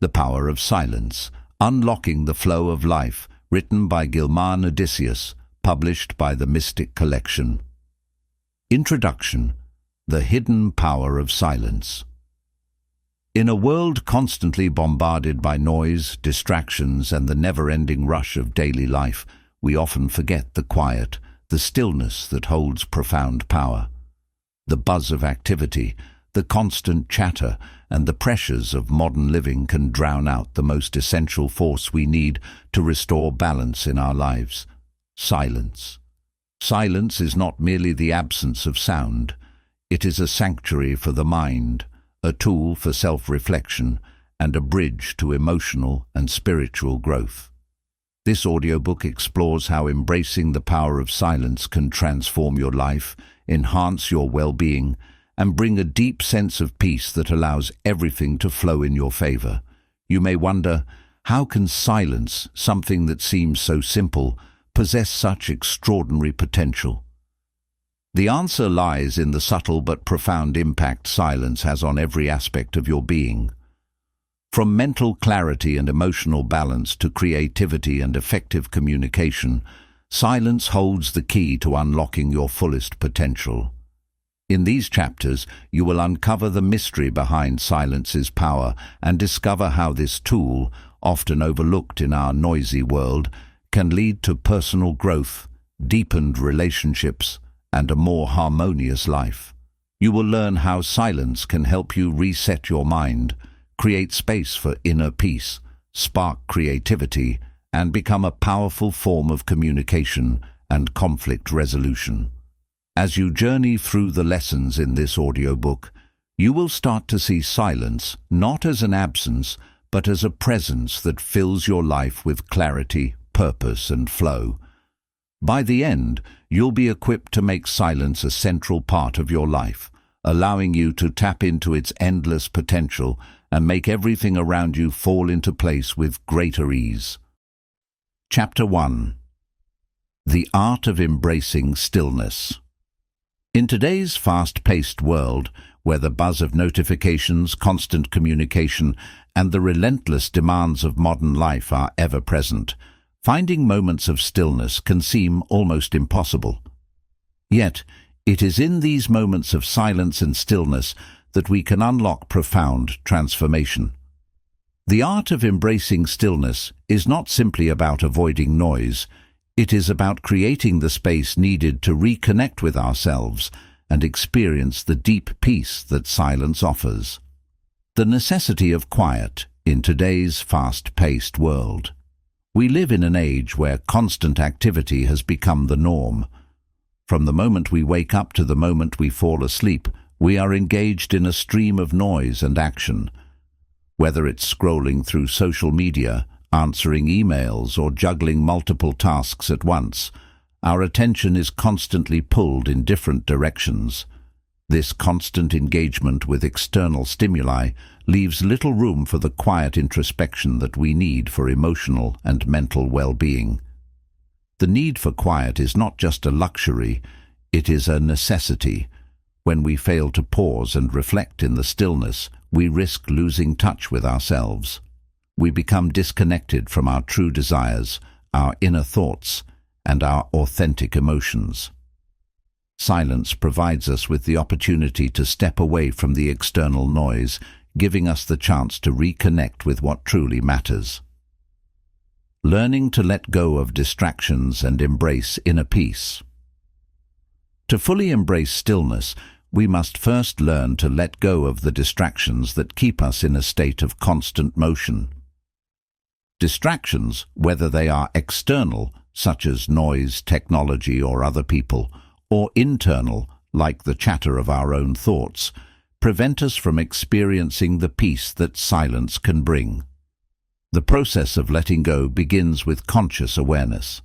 The Power of Silence, Unlocking the Flow of Life, written by Gylmaan Odysseus, published by the Mystic Collection. Introduction: The Hidden Power of Silence. In a world constantly bombarded by noise, distractions, and the never-ending rush of daily life, we often forget the quiet, the stillness that holds profound power. The buzz of activity, the constant chatter, and the pressures of modern living can drown out the most essential force we need to restore balance in our lives: silence. Silence is not merely the absence of sound. It is a sanctuary for the mind, a tool for self-reflection, and a bridge to emotional and spiritual growth. This audiobook explores how embracing the power of silence can transform your life, enhance your well-being, and bring a deep sense of peace that allows everything to flow in your favor. You may wonder, how can silence, something that seems so simple, possess such extraordinary potential? The answer lies in the subtle but profound impact silence has on every aspect of your being. From mental clarity and emotional balance to creativity and effective communication, silence holds the key to unlocking your fullest potential. In these chapters, you will uncover the mystery behind silence's power and discover how this tool, often overlooked in our noisy world, can lead to personal growth, deepened relationships, and a more harmonious life. You will learn how silence can help you reset your mind, create space for inner peace, spark creativity, and become a powerful form of communication and conflict resolution. As you journey through the lessons in this audiobook, you will start to see silence not as an absence, but as a presence that fills your life with clarity, purpose, and flow. By the end, you'll be equipped to make silence a central part of your life, allowing you to tap into its endless potential and make everything around you fall into place with greater ease. Chapter 1: The Art of Embracing Stillness. In today's fast-paced world, where the buzz of notifications, constant communication, and the relentless demands of modern life are ever present, finding moments of stillness can seem almost impossible. Yet, it is in these moments of silence and stillness that we can unlock profound transformation. The art of embracing stillness is not simply about avoiding noise. It is about creating the space needed to reconnect with ourselves and experience the deep peace that silence offers. The necessity of quiet in today's fast-paced world. We live in an age where constant activity has become the norm. From the moment we wake up to the moment we fall asleep, we are engaged in a stream of noise and action. Whether it's scrolling through social media, answering emails, or juggling multiple tasks at once, our attention is constantly pulled in different directions. This constant engagement with external stimuli leaves little room for the quiet introspection that we need for emotional and mental well-being. The need for quiet is not just a luxury, it is a necessity. When we fail to pause and reflect in the stillness, we risk losing touch with ourselves. We become disconnected from our true desires, our inner thoughts, and our authentic emotions. Silence provides us with the opportunity to step away from the external noise, giving us the chance to reconnect with what truly matters. Learning to let go of distractions and embrace inner peace. To fully embrace stillness, we must first learn to let go of the distractions that keep us in a state of constant motion. Distractions, whether they are external, such as noise, technology, or other people, or internal, like the chatter of our own thoughts, prevent us from experiencing the peace that silence can bring. The process of letting go begins with conscious awareness.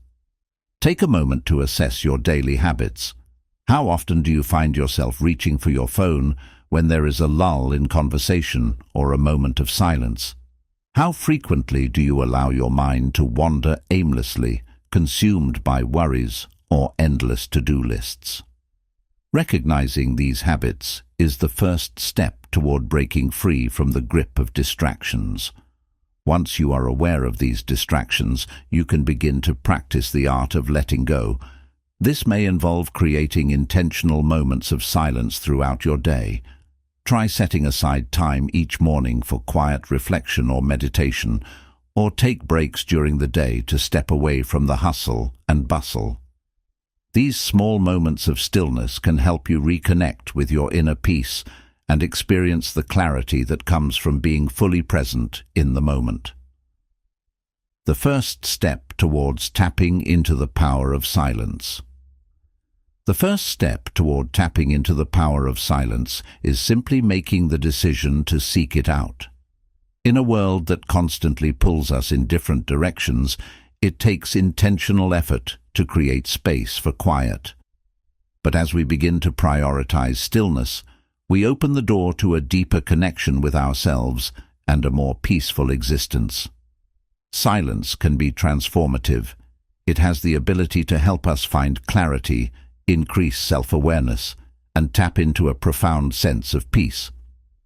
Take a moment to assess your daily habits. How often do you find yourself reaching for your phone when there is a lull in conversation or a moment of silence? How frequently do you allow your mind to wander aimlessly, consumed by worries or endless to-do lists? Recognizing these habits is the first step toward breaking free from the grip of distractions. Once you are aware of these distractions, you can begin to practice the art of letting go. This may involve creating intentional moments of silence throughout your day. Try setting aside time each morning for quiet reflection or meditation, or take breaks during the day to step away from the hustle and bustle. These small moments of stillness can help you reconnect with your inner peace and experience the clarity that comes from being fully present in the moment. The first step towards tapping into the power of silence. The first step toward tapping into the power of silence is simply making the decision to seek it out. In a world that constantly pulls us in different directions, it takes intentional effort to create space for quiet. But as we begin to prioritize stillness, we open the door to a deeper connection with ourselves and a more peaceful existence. Silence can be transformative. It has the ability to help us find clarity, increase self-awareness, and tap into a profound sense of peace.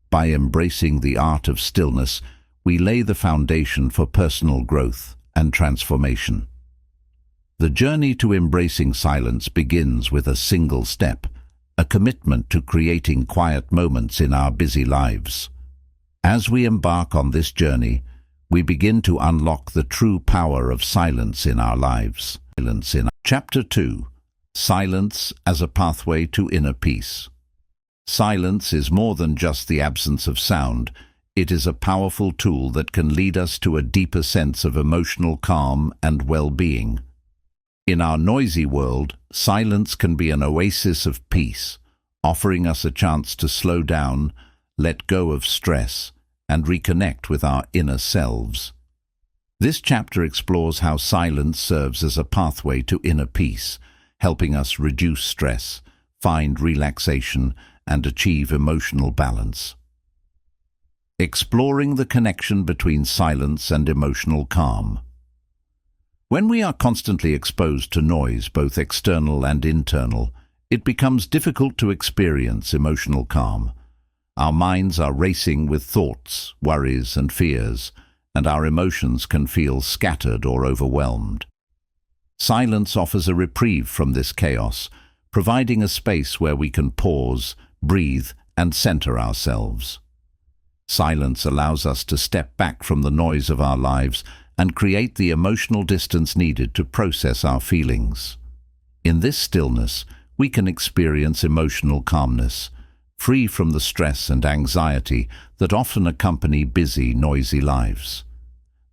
By embracing the art of stillness, we lay the foundation for personal growth and transformation. The journey to embracing silence begins with a single step, a commitment to creating quiet moments in our busy lives. As we embark on this journey, we begin to unlock the true power of silence in our lives. Chapter 2. Silence as a pathway to inner peace. Silence is more than just the absence of sound. It is a powerful tool that can lead us to a deeper sense of emotional calm and well-being. In our noisy world, silence can be an oasis of peace, offering us a chance to slow down, let go of stress, and reconnect with our inner selves. This chapter explores how silence serves as a pathway to inner peace, helping us reduce stress, find relaxation, and achieve emotional balance. Exploring the connection between silence and emotional calm. When we are constantly exposed to noise, both external and internal, it becomes difficult to experience emotional calm. Our minds are racing with thoughts, worries, and fears, and our emotions can feel scattered or overwhelmed. Silence offers a reprieve from this chaos, providing a space where we can pause, breathe, and center ourselves. Silence allows us to step back from the noise of our lives and create the emotional distance needed to process our feelings. In this stillness, we can experience emotional calmness, free from the stress and anxiety that often accompany busy, noisy lives.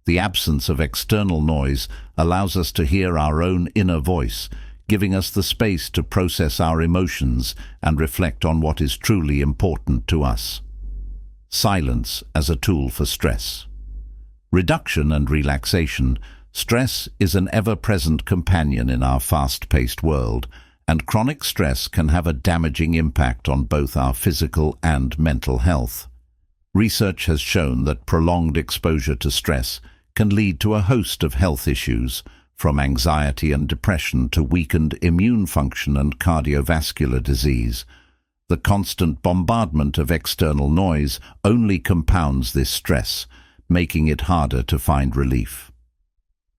The absence of external noise allows us to hear our own inner voice, giving us the space to process our emotions and reflect on what is truly important to us. Silence as a tool for stress. Reduction and relaxation. Stress is an ever-present companion in our fast-paced world, and chronic stress can have a damaging impact on both our physical and mental health. Research has shown that prolonged exposure to stress can lead to a host of health issues, from anxiety and depression to weakened immune function and cardiovascular disease. The constant bombardment of external noise only compounds this stress, making it harder to find relief.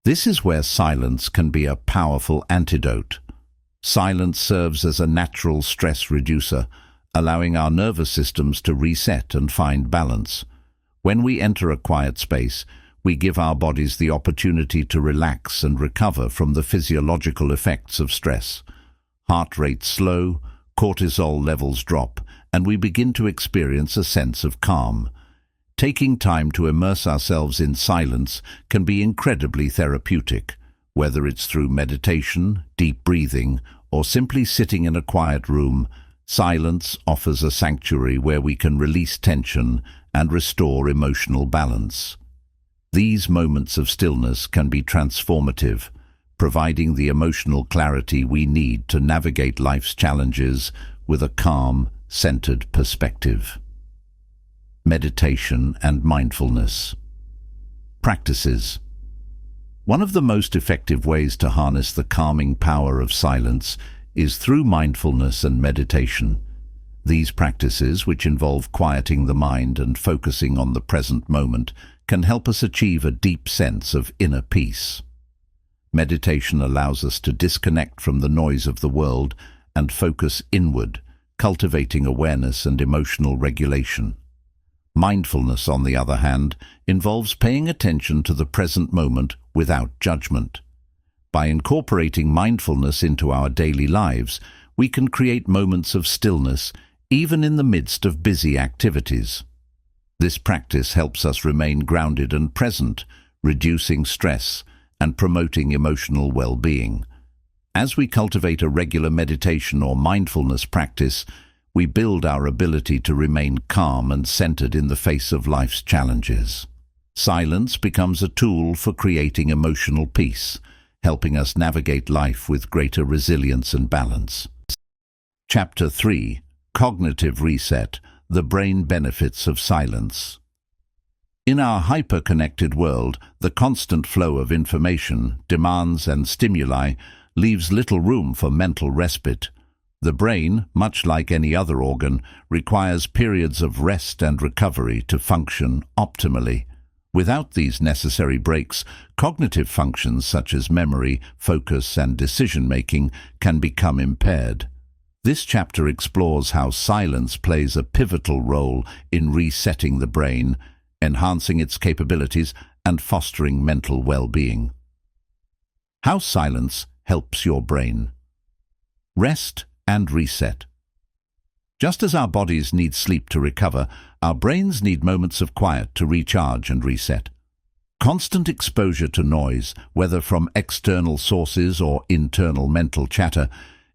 This is where silence can be a powerful antidote. Silence serves as a natural stress reducer, allowing our nervous systems to reset and find balance. When we enter a quiet space, we give our bodies the opportunity to relax and recover from the physiological effects of stress. Heart rate slow, cortisol levels drop, and we begin to experience a sense of calm. Taking time to immerse ourselves in silence can be incredibly therapeutic, whether it's through meditation, deep breathing, or simply sitting in a quiet room. Silence offers a sanctuary where we can release tension and restore emotional balance. These moments of stillness can be transformative, providing the emotional clarity we need to navigate life's challenges with a calm, centered perspective. Meditation and mindfulness. Practices. One of the most effective ways to harness the calming power of silence is through mindfulness and meditation. These practices, which involve quieting the mind and focusing on the present moment, can help us achieve a deep sense of inner peace. Meditation allows us to disconnect from the noise of the world and focus inward, cultivating awareness and emotional regulation. Mindfulness, on the other hand, involves paying attention to the present moment without judgment. By incorporating mindfulness into our daily lives, we can create moments of stillness even in the midst of busy activities. This practice helps us remain grounded and present, reducing stress and promoting emotional well-being. As we cultivate a regular meditation or mindfulness practice, we build our ability to remain calm and centered in the face of life's challenges. Silence becomes a tool for creating emotional peace, helping us navigate life with greater resilience and balance. Chapter 3: Cognitive Reset: The Brain Benefits of Silence. In our hyper-connected world, the constant flow of information, demands and stimuli leaves little room for mental respite. The brain, much like any other organ, requires periods of rest and recovery to function optimally. Without these necessary breaks, cognitive functions such as memory, focus, and decision-making can become impaired. This chapter explores how silence plays a pivotal role in resetting the brain, enhancing its capabilities, and fostering mental well-being. How silence helps your brain. Rest and reset. Just as our bodies need sleep to recover, our brains need moments of quiet to recharge and reset. Constant exposure to noise, whether from external sources or internal mental chatter,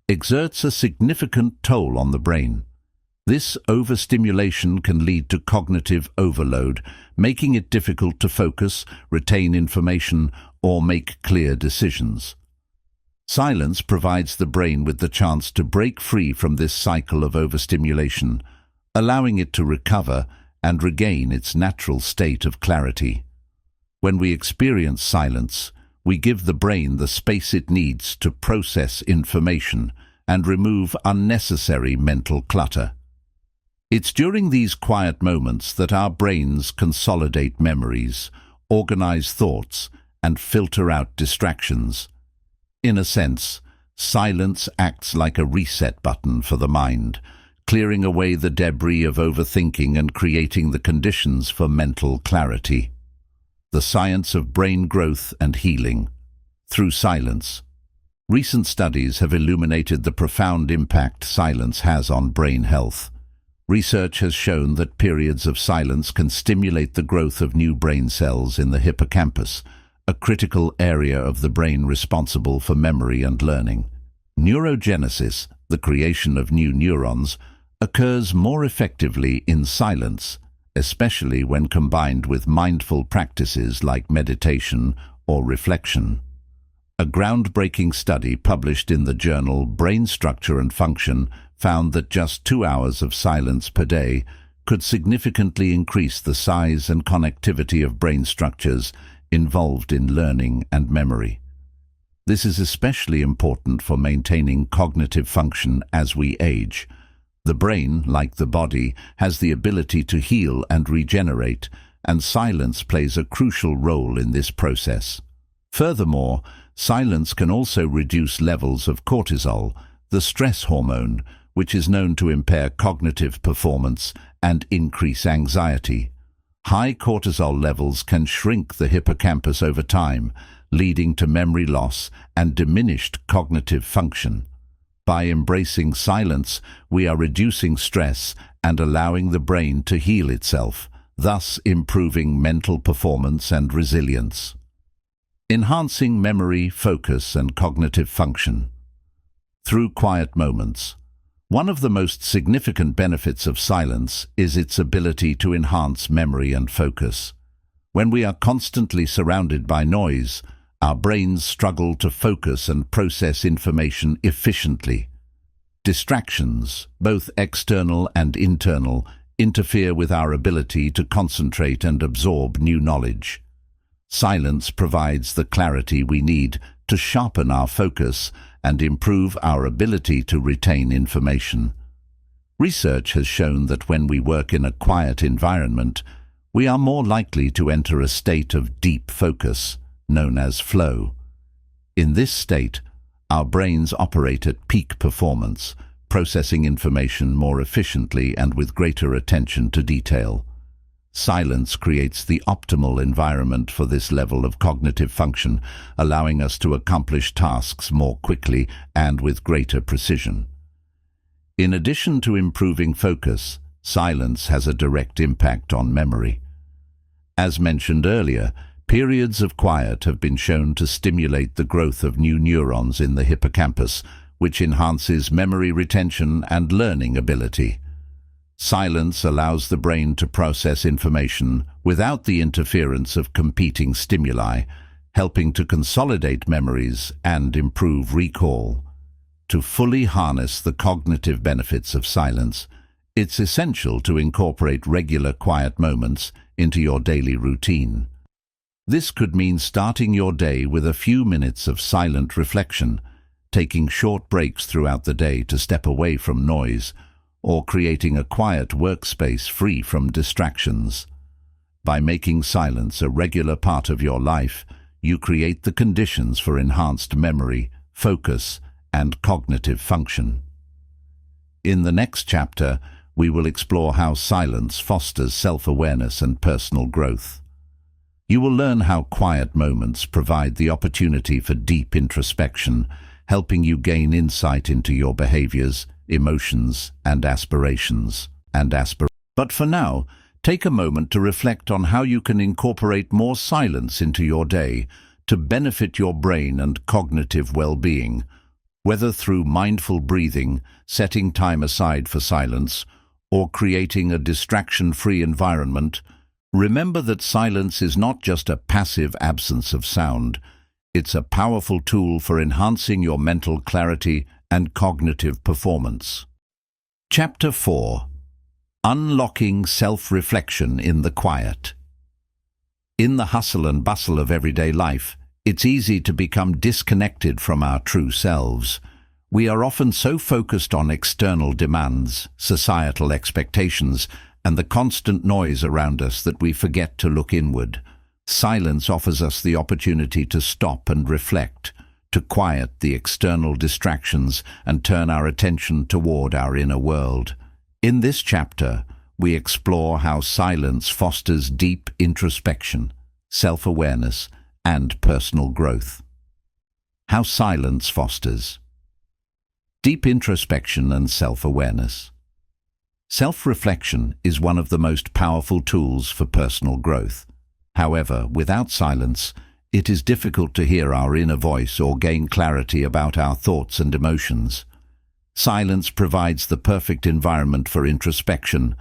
exerts a significant toll on the brain. This overstimulation can lead to cognitive overload, making it difficult to focus, retain information, or make clear decisions. Silence provides the brain with the chance to break free from this cycle of overstimulation, allowing it to recover and regain its natural state of clarity. When we experience silence, we give the brain the space it needs to process information and remove unnecessary mental clutter. It's during these quiet moments that our brains consolidate memories, organize thoughts, and filter out distractions. In a sense, silence acts like a reset button for the mind, clearing away the debris of overthinking and creating the conditions for mental clarity. The science of brain growth and healing through silence. Recent studies have illuminated the profound impact silence has on brain health. Research has shown that periods of silence can stimulate the growth of new brain cells in the hippocampus, a critical area of the brain responsible for memory and learning. Neurogenesis, the creation of new neurons, occurs more effectively in silence, especially when combined with mindful practices like meditation or reflection. A groundbreaking study published in the journal Brain Structure and Function found that just 2 hours of silence per day could significantly increase the size and connectivity of brain structures involved in learning and memory. This is especially important for maintaining cognitive function as we age. The brain, like the body, has the ability to heal and regenerate, and silence plays a crucial role in this process. Furthermore, silence can also reduce levels of cortisol, the stress hormone, which is known to impair cognitive performance and increase anxiety. High cortisol levels can shrink the hippocampus over time, leading to memory loss and diminished cognitive function. By embracing silence, we are reducing stress and allowing the brain to heal itself, thus improving mental performance and resilience. Enhancing memory, focus, and cognitive function. Through quiet moments. One of the most significant benefits of silence is its ability to enhance memory and focus. When we are constantly surrounded by noise, our brains struggle to focus and process information efficiently. Distractions, both external and internal, interfere with our ability to concentrate and absorb new knowledge. Silence provides the clarity we need to sharpen our focus and improve our ability to retain information. Research has shown that when we work in a quiet environment, we are more likely to enter a state of deep focus, known as flow. In this state, our brains operate at peak performance, processing information more efficiently and with greater attention to detail. Silence creates the optimal environment for this level of cognitive function, allowing us to accomplish tasks more quickly and with greater precision. In addition to improving focus, silence has a direct impact on memory. As mentioned earlier, periods of quiet have been shown to stimulate the growth of new neurons in the hippocampus, which enhances memory retention and learning ability. Silence allows the brain to process information without the interference of competing stimuli, helping to consolidate memories and improve recall. To fully harness the cognitive benefits of silence, it's essential to incorporate regular quiet moments into your daily routine. This could mean starting your day with a few minutes of silent reflection, taking short breaks throughout the day to step away from noise, or creating a quiet workspace free from distractions. By making silence a regular part of your life, you create the conditions for enhanced memory, focus, and cognitive function. In the next chapter, we will explore how silence fosters self-awareness and personal growth. You will learn how quiet moments provide the opportunity for deep introspection, helping you gain insight into your behaviors, emotions, and aspirations. But for now, take a moment to reflect on how you can incorporate more silence into your day to benefit your brain and cognitive well-being, whether through mindful breathing, setting time aside for silence, or creating a distraction-free environment. Remember that silence is not just a passive absence of sound. It's a powerful tool for enhancing your mental clarity and cognitive performance. Chapter 4. Unlocking Self-Reflection in the Quiet. In the hustle and bustle of everyday life, it's easy to become disconnected from our true selves. We are often so focused on external demands, societal expectations, and the constant noise around us that we forget to look inward. Silence offers us the opportunity to stop and reflect, to quiet the external distractions and turn our attention toward our inner world. In this chapter, we explore how silence fosters deep introspection, self-awareness, and personal growth. How silence fosters deep introspection and self-awareness. Self-reflection is one of the most powerful tools for personal growth. However, without silence, it is difficult to hear our inner voice or gain clarity about our thoughts and emotions. Silence provides the perfect environment for introspection,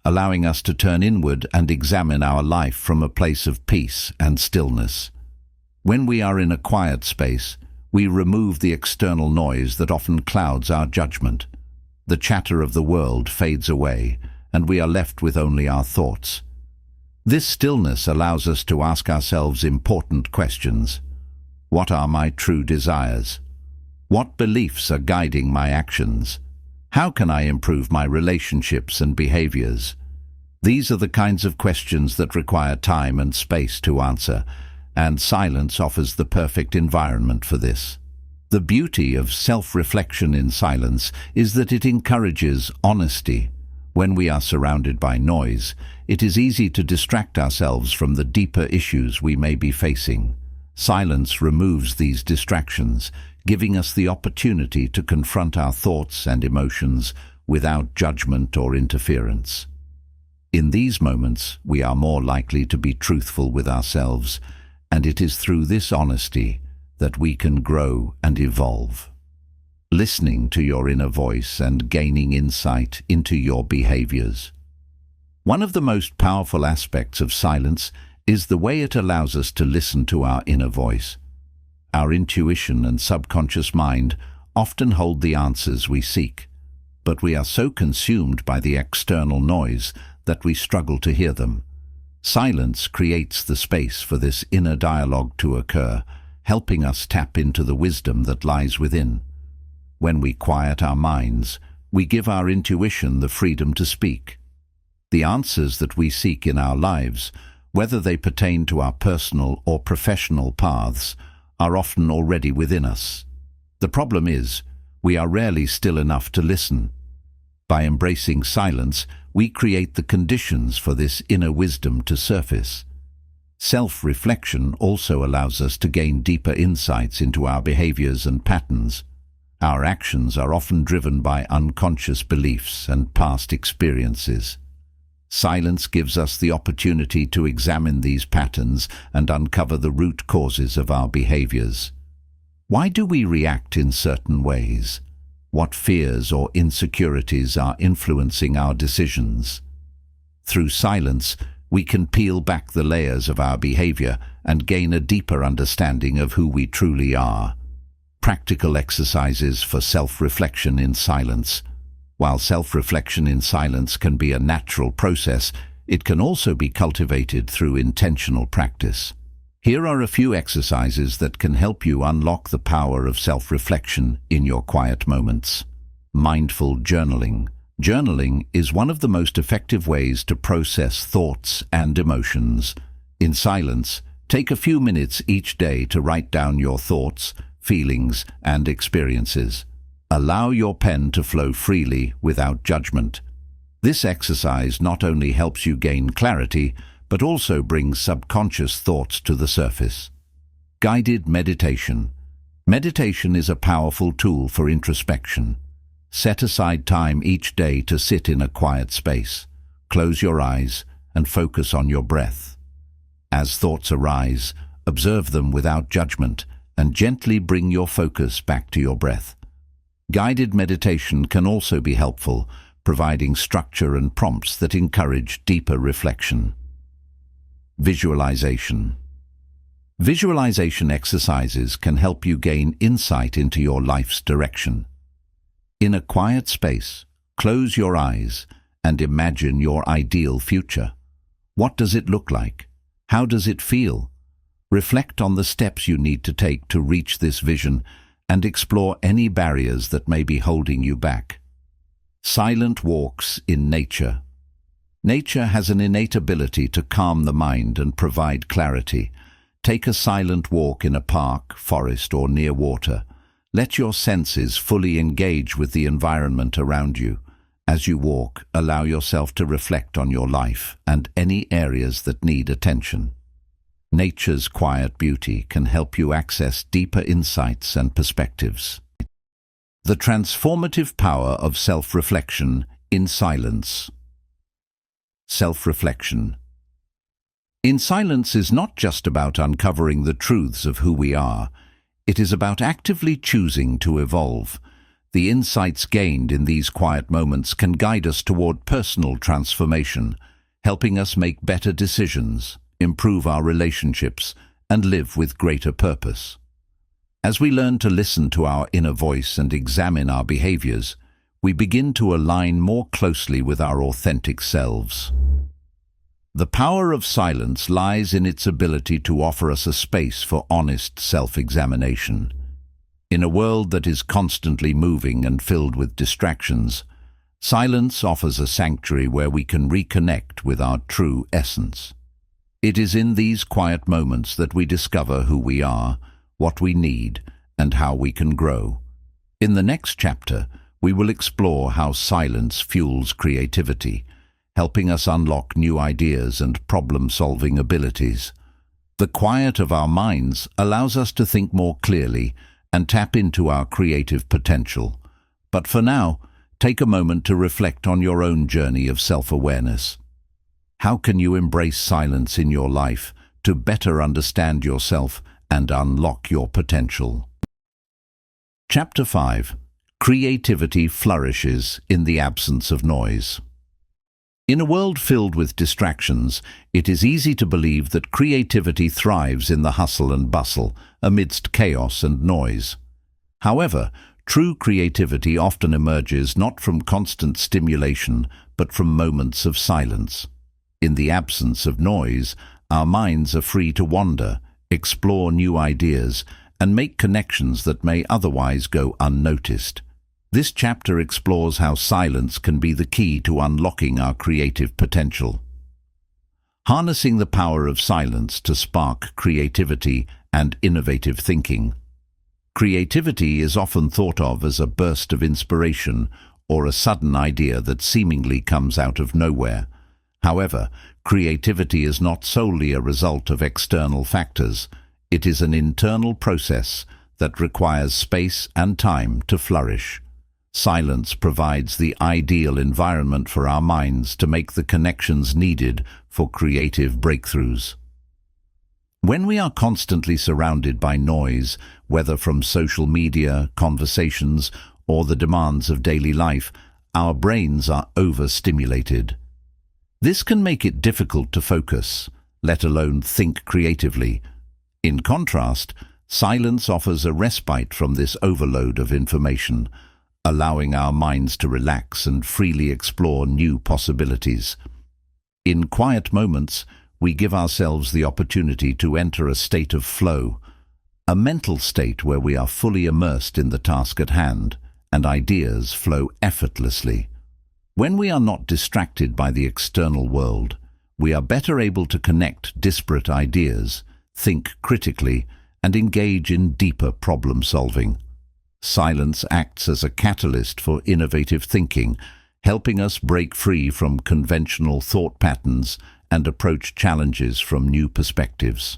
allowing us to turn inward and examine our life from a place of peace and stillness. When we are in a quiet space, we remove the external noise that often clouds our judgment. The chatter of the world fades away, and we are left with only our thoughts. This stillness allows us to ask ourselves important questions. What are my true desires? What beliefs are guiding my actions? How can I improve my relationships and behaviors? These are the kinds of questions that require time and space to answer, and silence offers the perfect environment for this. The beauty of self-reflection in silence is that it encourages honesty. When we are surrounded by noise, it is easy to distract ourselves from the deeper issues we may be facing. Silence removes these distractions, giving us the opportunity to confront our thoughts and emotions without judgment or interference. In these moments, we are more likely to be truthful with ourselves, and it is through this honesty that we can grow and evolve. Listening to your inner voice and gaining insight into your behaviors. One of the most powerful aspects of silence is the way it allows us to listen to our inner voice. Our intuition and subconscious mind often hold the answers we seek, but we are so consumed by the external noise that we struggle to hear them. Silence creates the space for this inner dialogue to occur, helping us tap into the wisdom that lies within. When we quiet our minds, we give our intuition the freedom to speak. The answers that we seek in our lives, whether they pertain to our personal or professional paths, are often already within us. The problem is, we are rarely still enough to listen. By embracing silence, we create the conditions for this inner wisdom to surface. Self-reflection also allows us to gain deeper insights into our behaviors and patterns. Our actions are often driven by unconscious beliefs and past experiences. Silence gives us the opportunity to examine these patterns and uncover the root causes of our behaviors. Why do we react in certain ways? What fears or insecurities are influencing our decisions? Through silence, we can peel back the layers of our behavior and gain a deeper understanding of who we truly are. Practical exercises for self-reflection in silence. While self-reflection in silence can be a natural process, it can also be cultivated through intentional practice. Here are a few exercises that can help you unlock the power of self-reflection in your quiet moments. Mindful journaling. Journaling is one of the most effective ways to process thoughts and emotions. In silence, take a few minutes each day to write down your thoughts, feelings, and experiences. Allow your pen to flow freely without judgment. This exercise not only helps you gain clarity, but also brings subconscious thoughts to the surface. Guided meditation. Meditation is a powerful tool for introspection. Set aside time each day to sit in a quiet space. Close your eyes and focus on your breath. As thoughts arise, observe them without judgment and gently bring your focus back to your breath. Guided meditation can also be helpful, providing structure and prompts that encourage deeper reflection. Visualization. Visualization exercises can help you gain insight into your life's direction. In a quiet space, close your eyes and imagine your ideal future. What does it look like? How does it feel? Reflect on the steps you need to take to reach this vision and explore any barriers that may be holding you back. Silent walks in nature. Nature has an innate ability to calm the mind and provide clarity. Take a silent walk in a park, forest, or near water. Let your senses fully engage with the environment around you. As you walk, allow yourself to reflect on your life and any areas that need attention. Nature's quiet beauty can help you access deeper insights and perspectives. The transformative power of self-reflection in silence. Self-reflection. In silence is not just about uncovering the truths of who we are. It is about actively choosing to evolve. The insights gained in these quiet moments can guide us toward personal transformation, helping us make better decisions, improve our relationships, and live with greater purpose. As we learn to listen to our inner voice and examine our behaviors, we begin to align more closely with our authentic selves. The power of silence lies in its ability to offer us a space for honest self-examination. In a world that is constantly moving and filled with distractions, silence offers a sanctuary where we can reconnect with our true essence. It is in these quiet moments that we discover who we are, what we need, and how we can grow. In the next chapter, we will explore how silence fuels creativity, helping us unlock new ideas and problem-solving abilities. The quiet of our minds allows us to think more clearly and tap into our creative potential. But for now, take a moment to reflect on your own journey of self-awareness. How can you embrace silence in your life to better understand yourself and unlock your potential? Chapter 5. Creativity flourishes in the absence of noise. In a world filled with distractions, it is easy to believe that creativity thrives in the hustle and bustle, amidst chaos and noise. However, true creativity often emerges not from constant stimulation, but from moments of silence. In the absence of noise, our minds are free to wander, explore new ideas, and make connections that may otherwise go unnoticed. This chapter explores how silence can be the key to unlocking our creative potential. Harnessing the power of silence to spark creativity and innovative thinking. Creativity is often thought of as a burst of inspiration or a sudden idea that seemingly comes out of nowhere. However, creativity is not solely a result of external factors. It is an internal process that requires space and time to flourish. Silence provides the ideal environment for our minds to make the connections needed for creative breakthroughs. When we are constantly surrounded by noise, whether from social media, conversations, or the demands of daily life, our brains are overstimulated. This can make it difficult to focus, let alone think creatively. In contrast, silence offers a respite from this overload of information, allowing our minds to relax and freely explore new possibilities. In quiet moments, we give ourselves the opportunity to enter a state of flow, a mental state where we are fully immersed in the task at hand, and ideas flow effortlessly. When we are not distracted by the external world, we are better able to connect disparate ideas, think critically, and engage in deeper problem-solving. Silence acts as a catalyst for innovative thinking, helping us break free from conventional thought patterns and approach challenges from new perspectives.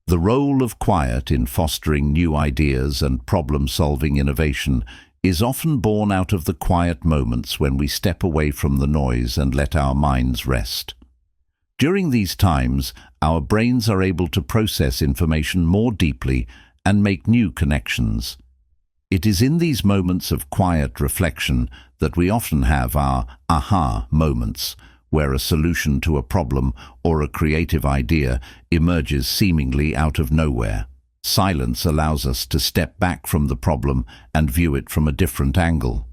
The role of quiet in fostering new ideas and problem-solving innovation is often born out of the quiet moments when we step away from the noise and let our minds rest. During these times, our brains are able to process information more deeply and make new connections. It is in these moments of quiet reflection that we often have our aha moments, where a solution to a problem or a creative idea emerges seemingly out of nowhere. Silence allows us to step back from the problem and view it from a different angle.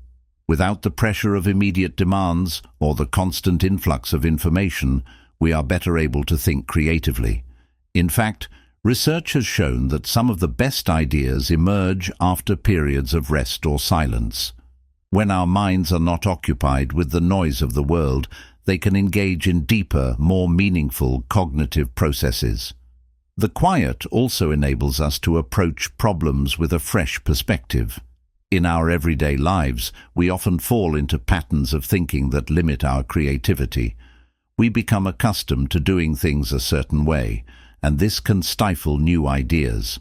Without the pressure of immediate demands or the constant influx of information, we are better able to think creatively. In fact, research has shown that some of the best ideas emerge after periods of rest or silence. When our minds are not occupied with the noise of the world, they can engage in deeper, more meaningful cognitive processes. The quiet also enables us to approach problems with a fresh perspective. In our everyday lives, we often fall into patterns of thinking that limit our creativity. We become accustomed to doing things a certain way, and this can stifle new ideas.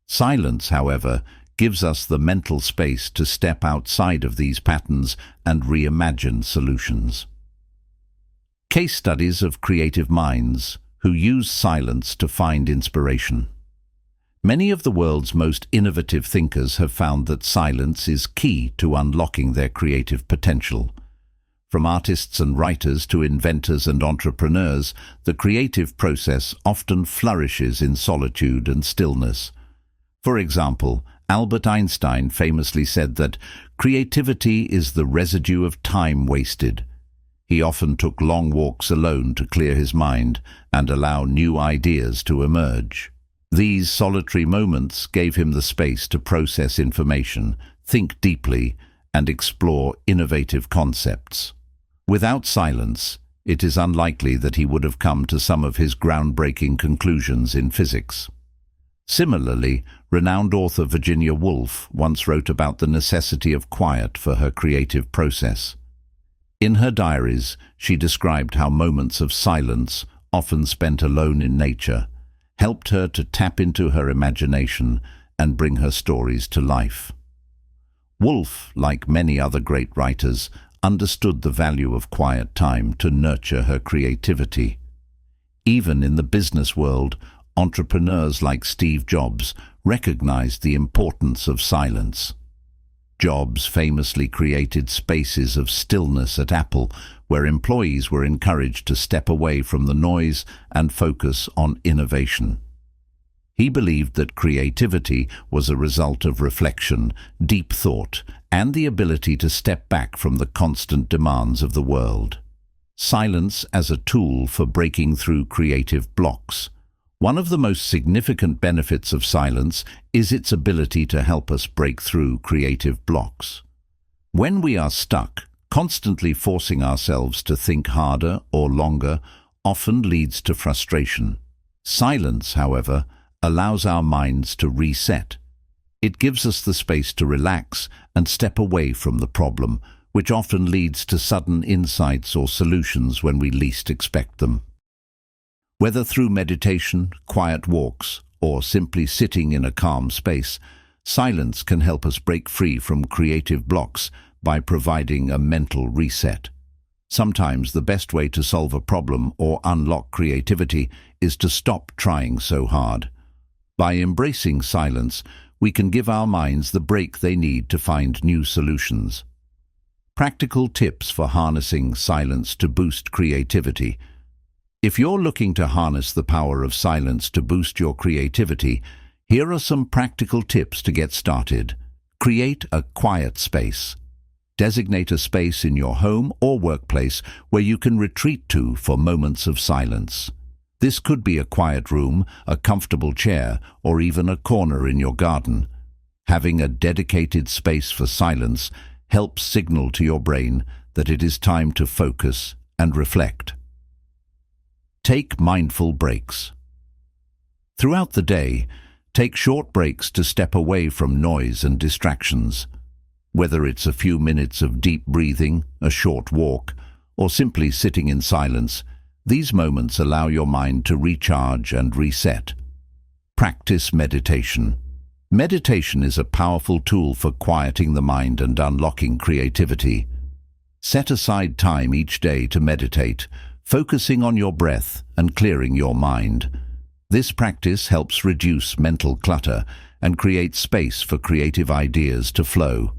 Silence, however, gives us the mental space to step outside of these patterns and reimagine solutions. Case studies of creative minds who use silence to find inspiration. Many of the world's most innovative thinkers have found that silence is key to unlocking their creative potential. From artists and writers to inventors and entrepreneurs, the creative process often flourishes in solitude and stillness. For example, Albert Einstein famously said that creativity is the residue of time wasted. He often took long walks alone to clear his mind and allow new ideas to emerge. These solitary moments gave him the space to process information, think deeply, and explore innovative concepts. Without silence, it is unlikely that he would have come to some of his groundbreaking conclusions in physics. Similarly, renowned author Virginia Woolf once wrote about the necessity of quiet for her creative process. In her diaries, she described how moments of silence, often spent alone in nature, helped her to tap into her imagination and bring her stories to life. Woolf, like many other great writers, understood the value of quiet time to nurture her creativity. Even in the business world, entrepreneurs like Steve Jobs recognized the importance of silence. Jobs famously created spaces of stillness at Apple, where employees were encouraged to step away from the noise and focus on innovation. He believed that creativity was a result of reflection, deep thought, and the ability to step back from the constant demands of the world. Silence as a tool for breaking through creative blocks. One of the most significant benefits of silence is its ability to help us break through creative blocks. When we are stuck, constantly forcing ourselves to think harder or longer often leads to frustration. Silence, however, allows our minds to reset. It gives us the space to relax and step away from the problem, which often leads to sudden insights or solutions when we least expect them. Whether through meditation, quiet walks, or simply sitting in a calm space, silence can help us break free from creative blocks by providing a mental reset. Sometimes the best way to solve a problem or unlock creativity is to stop trying so hard. By embracing silence, we can give our minds the break they need to find new solutions. Practical tips for harnessing silence to boost creativity. If you're looking to harness the power of silence to boost your creativity, here are some practical tips to get started. Create a quiet space. Designate a space in your home or workplace where you can retreat to for moments of silence. This could be a quiet room, a comfortable chair, or even a corner in your garden. Having a dedicated space for silence helps signal to your brain that it is time to focus and reflect. Take mindful breaks. Throughout the day, take short breaks to step away from noise and distractions. Whether it's a few minutes of deep breathing, a short walk, or simply sitting in silence, these moments allow your mind to recharge and reset. Practice meditation. Meditation is a powerful tool for quieting the mind and unlocking creativity. Set aside time each day to meditate, focusing on your breath and clearing your mind. This practice helps reduce mental clutter and create space for creative ideas to flow.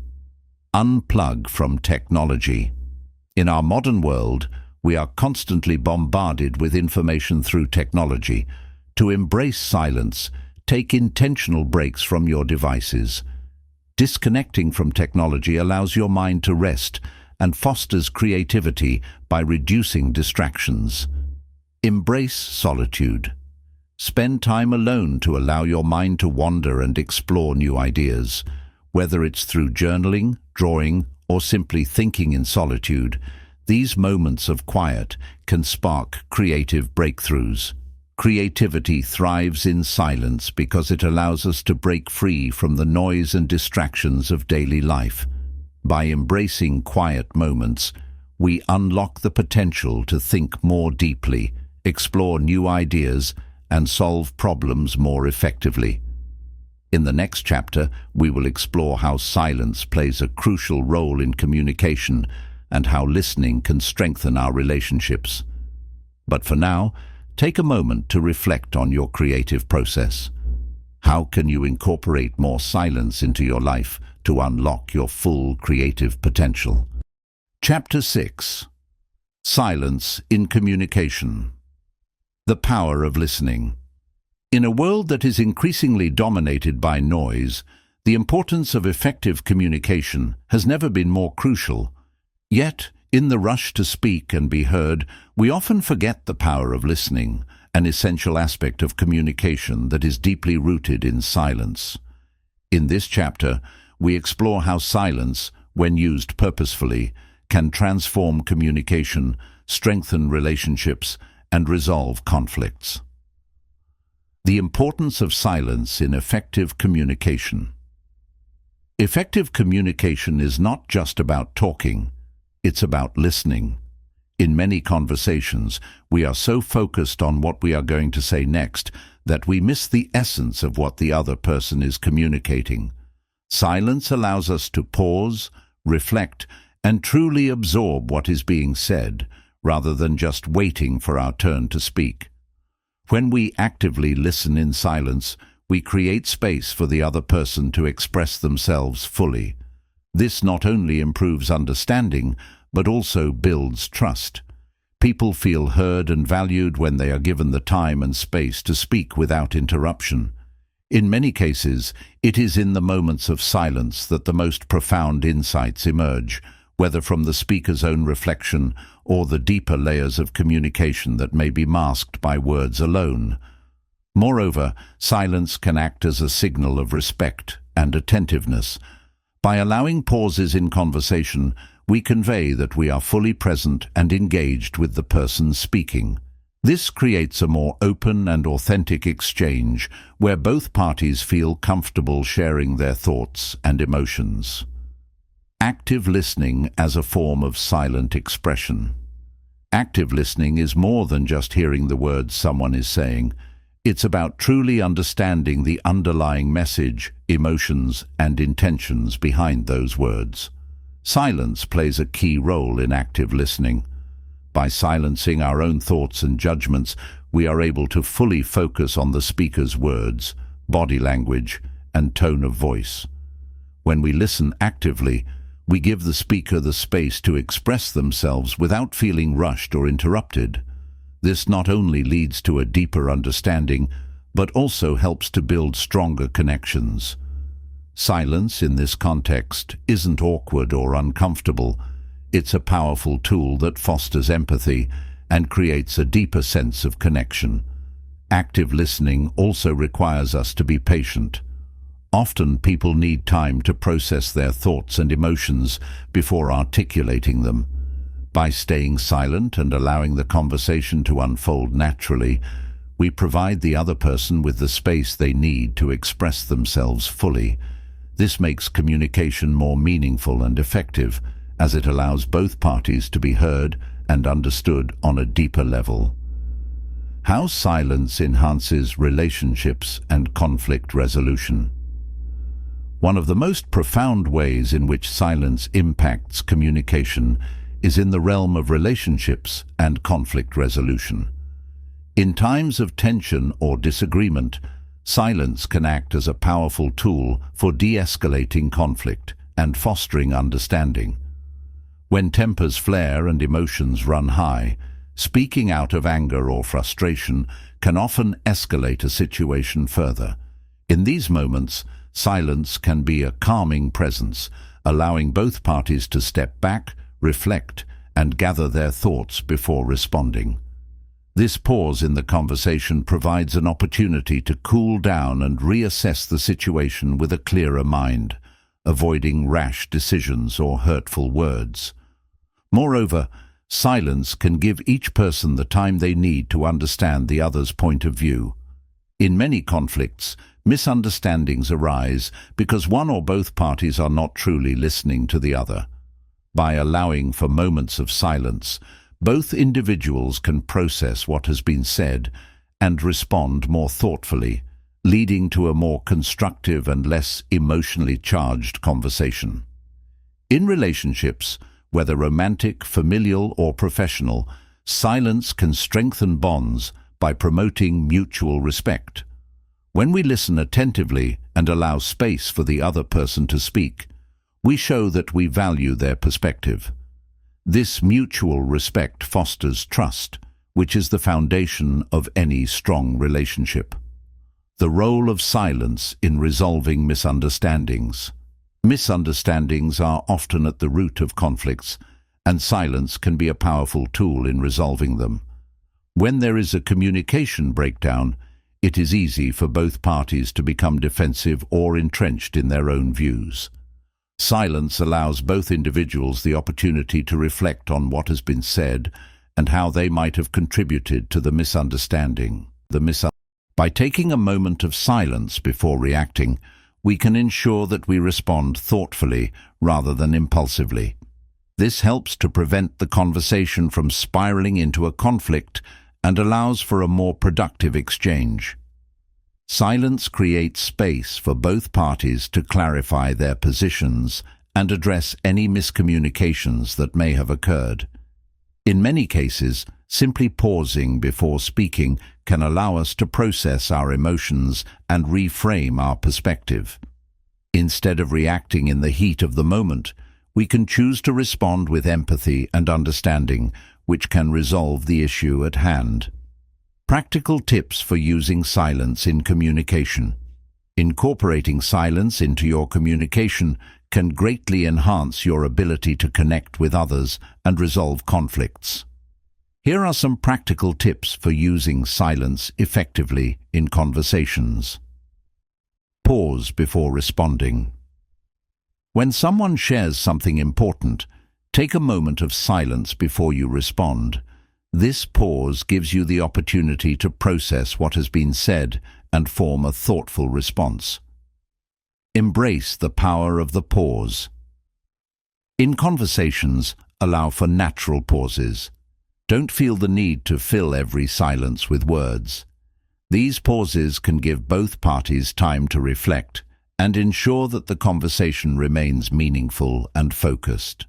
Unplug from technology. In our modern world, we are constantly bombarded with information through technology. To embrace silence, take intentional breaks from your devices. Disconnecting from technology allows your mind to rest and fosters creativity by reducing distractions. Embrace solitude. Spend time alone to allow your mind to wander and explore new ideas. Whether it's through journaling, drawing, or simply thinking in solitude, these moments of quiet can spark creative breakthroughs. Creativity thrives in silence because it allows us to break free from the noise and distractions of daily life. By embracing quiet moments, we unlock the potential to think more deeply, explore new ideas, and solve problems more effectively. In the next chapter, we will explore how silence plays a crucial role in communication and how listening can strengthen our relationships. But for now, take a moment to reflect on your creative process. How can you incorporate more silence into your life to unlock your full creative potential? Chapter 6. Silence in Communication. The power of listening. In a world that is increasingly dominated by noise, the importance of effective communication has never been more crucial. Yet, in the rush to speak and be heard, we often forget the power of listening, an essential aspect of communication that is deeply rooted in silence. In this chapter, we explore how silence, when used purposefully, can transform communication, strengthen relationships, and resolve conflicts. The importance of silence in effective communication. Effective communication is not just about talking, it's about listening. In many conversations, we are so focused on what we are going to say next that we miss the essence of what the other person is communicating. Silence allows us to pause, reflect, and truly absorb what is being said, rather than just waiting for our turn to speak. When we actively listen in silence, we create space for the other person to express themselves fully. This not only improves understanding, but also builds trust. People feel heard and valued when they are given the time and space to speak without interruption. In many cases, it is in the moments of silence that the most profound insights emerge, whether from the speaker's own reflection or the deeper layers of communication that may be masked by words alone. Moreover, silence can act as a signal of respect and attentiveness. By allowing pauses in conversation, we convey that we are fully present and engaged with the person speaking. This creates a more open and authentic exchange where both parties feel comfortable sharing their thoughts and emotions. Active listening as a form of silent expression. Active listening is more than just hearing the words someone is saying. It's about truly understanding the underlying message, emotions, and intentions behind those words. Silence plays a key role in active listening. By silencing our own thoughts and judgments, we are able to fully focus on the speaker's words, body language, and tone of voice. When we listen actively, we give the speaker the space to express themselves without feeling rushed or interrupted. This not only leads to a deeper understanding, but also helps to build stronger connections. Silence in this context isn't awkward or uncomfortable. It's a powerful tool that fosters empathy and creates a deeper sense of connection. Active listening also requires us to be patient. Often people need time to process their thoughts and emotions before articulating them. By staying silent and allowing the conversation to unfold naturally, we provide the other person with the space they need to express themselves fully. This makes communication more meaningful and effective, as it allows both parties to be heard and understood on a deeper level. How silence enhances relationships and conflict resolution. One of the most profound ways in which silence impacts communication is in the realm of relationships and conflict resolution. In times of tension or disagreement, silence can act as a powerful tool for de-escalating conflict and fostering understanding. When tempers flare and emotions run high, speaking out of anger or frustration can often escalate a situation further. In these moments, silence can be a calming presence, allowing both parties to step back, reflect, and gather their thoughts before responding. This pause in the conversation provides an opportunity to cool down and reassess the situation with a clearer mind, avoiding rash decisions or hurtful words. Moreover, silence can give each person the time they need to understand the other's point of view. In many conflicts, misunderstandings arise because one or both parties are not truly listening to the other. By allowing for moments of silence, both individuals can process what has been said and respond more thoughtfully, leading to a more constructive and less emotionally charged conversation. In relationships, whether romantic, familial, or professional, silence can strengthen bonds by promoting mutual respect. When we listen attentively and allow space for the other person to speak, we show that we value their perspective. This mutual respect fosters trust, which is the foundation of any strong relationship. The role of silence in resolving misunderstandings. Misunderstandings are often at the root of conflicts, and silence can be a powerful tool in resolving them. When there is a communication breakdown, it is easy for both parties to become defensive or entrenched in their own views. Silence allows both individuals the opportunity to reflect on what has been said and how they might have contributed to the misunderstanding. By taking a moment of silence before reacting, we can ensure that we respond thoughtfully rather than impulsively. This helps to prevent the conversation from spiraling into a conflict and allows for a more productive exchange. Silence creates space for both parties to clarify their positions and address any miscommunications that may have occurred. In many cases, simply pausing before speaking can allow us to process our emotions and reframe our perspective. Instead of reacting in the heat of the moment, we can choose to respond with empathy and understanding, which can resolve the issue at hand. Practical tips for using silence in communication. Incorporating silence into your communication can greatly enhance your ability to connect with others and resolve conflicts. Here are some practical tips for using silence effectively in conversations. Pause before responding. When someone shares something important, take a moment of silence before you respond. This pause gives you the opportunity to process what has been said and form a thoughtful response. Embrace the power of the pause. In conversations, allow for natural pauses. Don't feel the need to fill every silence with words. These pauses can give both parties time to reflect and ensure that the conversation remains meaningful and focused.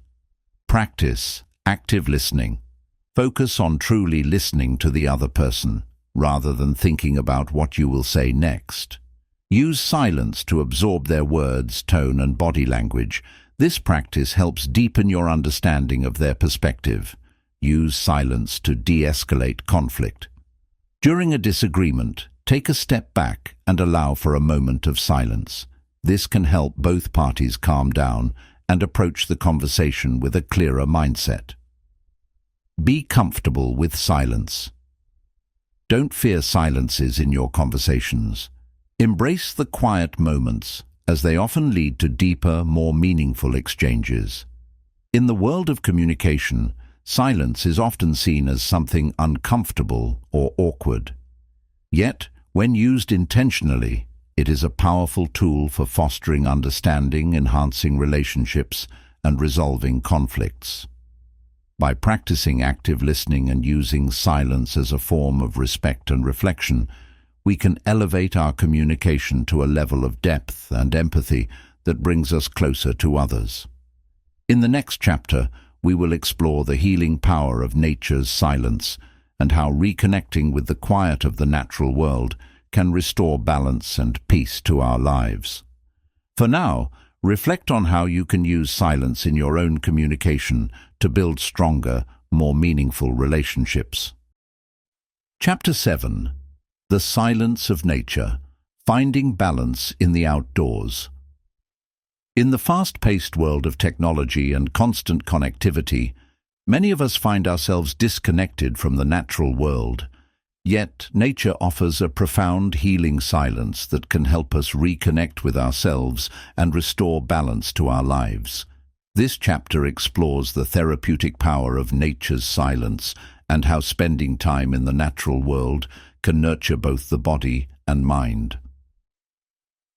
Practice active listening. Focus on truly listening to the other person, rather than thinking about what you will say next. Use silence to absorb their words, tone, and body language. This practice helps deepen your understanding of their perspective. Use silence to de-escalate conflict. During a disagreement, take a step back and allow for a moment of silence. This can help both parties calm down and approach the conversation with a clearer mindset. Be comfortable with silence. Don't fear silences in your conversations. Embrace the quiet moments, as they often lead to deeper, more meaningful exchanges. In the world of communication, silence is often seen as something uncomfortable or awkward. Yet, when used intentionally, it is a powerful tool for fostering understanding, enhancing relationships, and resolving conflicts. By practicing active listening and using silence as a form of respect and reflection, we can elevate our communication to a level of depth and empathy that brings us closer to others. In the next chapter, we will explore the healing power of nature's silence and how reconnecting with the quiet of the natural world can restore balance and peace to our lives. For now, reflect on how you can use silence in your own communication to build stronger, more meaningful relationships. Chapter 7. The Silence of Nature. Finding Balance in the Outdoors. In the fast-paced world of technology and constant connectivity, many of us find ourselves disconnected from the natural world. Yet, nature offers a profound healing silence that can help us reconnect with ourselves and restore balance to our lives. This chapter explores the therapeutic power of nature's silence and how spending time in the natural world can nurture both the body and mind.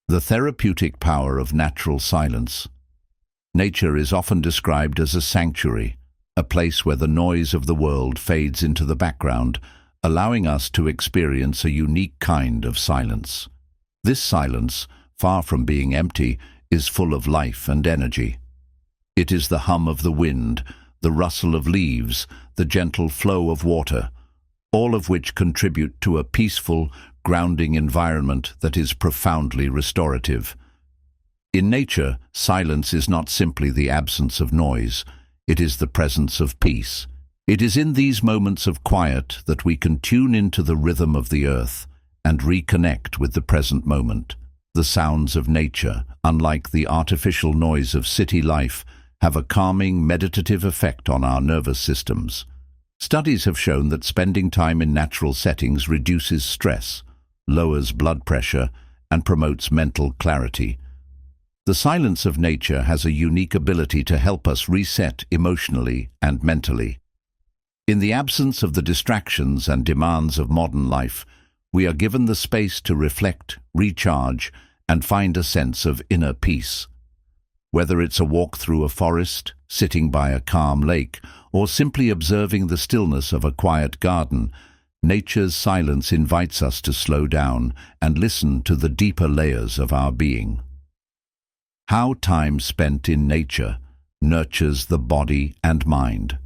The therapeutic power of natural silence. Nature is often described as a sanctuary, a place where the noise of the world fades into the background, allowing us to experience a unique kind of silence. This silence, far from being empty, is full of life and energy. It is the hum of the wind, the rustle of leaves, the gentle flow of water, all of which contribute to a peaceful, grounding environment that is profoundly restorative. In nature, silence is not simply the absence of noise, it is the presence of peace. It is in these moments of quiet that we can tune into the rhythm of the earth and reconnect with the present moment. The sounds of nature, unlike the artificial noise of city life, have a calming, meditative effect on our nervous systems. Studies have shown that spending time in natural settings reduces stress, lowers blood pressure, and promotes mental clarity. The silence of nature has a unique ability to help us reset emotionally and mentally. In the absence of the distractions and demands of modern life, we are given the space to reflect, recharge, and find a sense of inner peace. Whether it's a walk through a forest, sitting by a calm lake, or simply observing the stillness of a quiet garden, nature's silence invites us to slow down and listen to the deeper layers of our being. How time spent in nature nurtures the body and mind.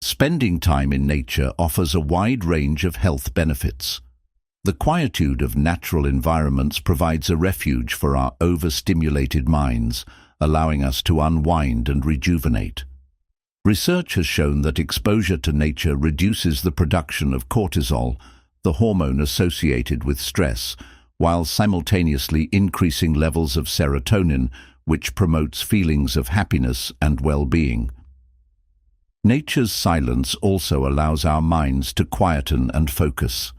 Spending time in nature offers a wide range of health benefits. The quietude of natural environments provides a refuge for our overstimulated minds, allowing us to unwind and rejuvenate. Research has shown that exposure to nature reduces the production of cortisol, the hormone associated with stress, while simultaneously increasing levels of serotonin, which promotes feelings of happiness and well-being. Nature's silence also allows our minds to quieten and focus.